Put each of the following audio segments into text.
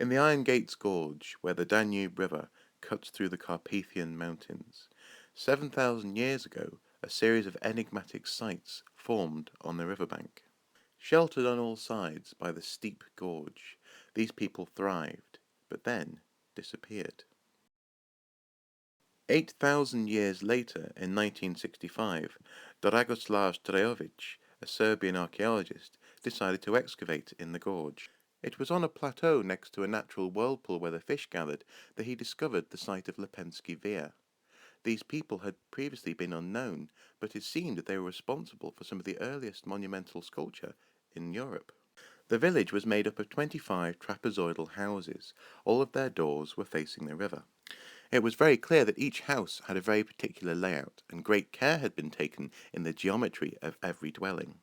In the Iron Gates Gorge, where the Danube River cuts through the Carpathian Mountains, 7,000 years ago, a series of enigmatic sites formed on the riverbank. Sheltered on all sides by the steep gorge, these people thrived, but then disappeared. 8,000 years later, in 1965, Dragoslav Strajovic, a Serbian archaeologist, decided to excavate in the gorge. It was on a plateau next to a natural whirlpool where the fish gathered that he discovered the site of Lepenski Vir. These people had previously been unknown, but it seemed that they were responsible for some of the earliest monumental sculpture in Europe. The village was made up of 25 trapezoidal houses. All of their doors were facing the river. It was very clear that each house had a very particular layout, and great care had been taken in the geometry of every dwelling.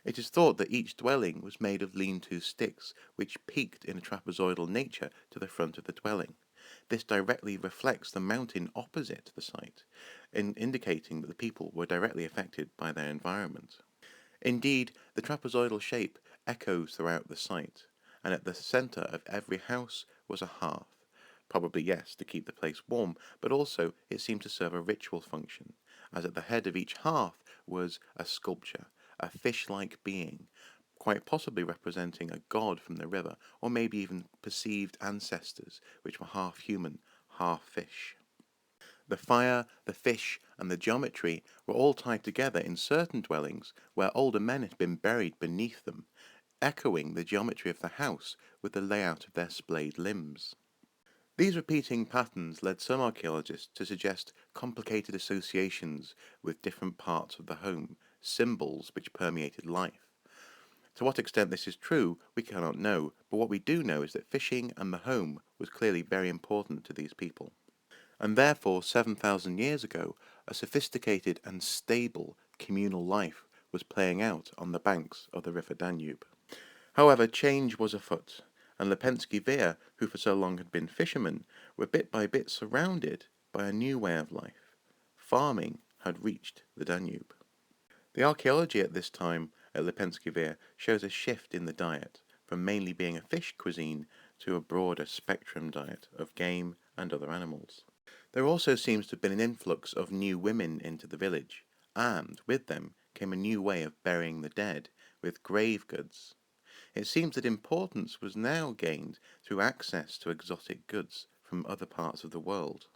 It is thought that each dwelling was made of lean-to sticks, which peaked in a trapezoidal nature to the front of the dwelling. This directly reflects the mountain opposite the site, indicating that the people were directly affected by their environment. Indeed, the trapezoidal shape echoes throughout the site, and at the centre of every house was a hearth. Probably, yes, to keep the place warm, but also it seemed to serve a ritual function, as at the head of each hearth was a sculpture, a fish-like being, quite possibly representing a god from the river, or maybe even perceived ancestors, which were half human, half fish. The fire, the fish, and the geometry were all tied together in certain dwellings where older men had been buried beneath them, echoing the geometry of the house with the layout of their splayed limbs. These repeating patterns led some archaeologists to suggest complicated associations with different parts of the home, symbols which permeated life. To what extent this is true, we cannot know, but what we do know is that fishing and the home was clearly very important to these people. And therefore, 7,000 years ago, a sophisticated and stable communal life was playing out on the banks of the river Danube. However, change was afoot, and Lepenski Vir, who for so long had been fishermen, were bit by bit surrounded by a new way of life. Farming had reached the Danube. The archaeology at this time at Lepenski Vir shows a shift in the diet, from mainly being a fish cuisine to a broader spectrum diet of game and other animals. There also seems to have been an influx of new women into the village, and with them came a new way of burying the dead, with grave goods. It seems that importance was now gained through access to exotic goods from other parts of the world.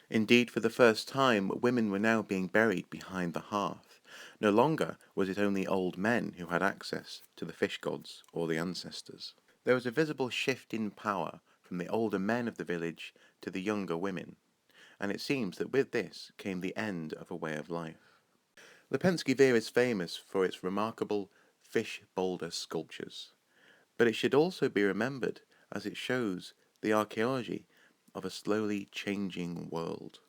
Indeed, for the first time, women were now being buried behind the hearth. No longer was it only old men who had access to the fish gods or the ancestors. There was a visible shift in power from the older men of the village to the younger women, and it seems that with this came the end of a way of life. Lepenski Vir is famous for its remarkable fish boulder sculptures, but it should also be remembered as it shows the archaeology of a slowly changing world.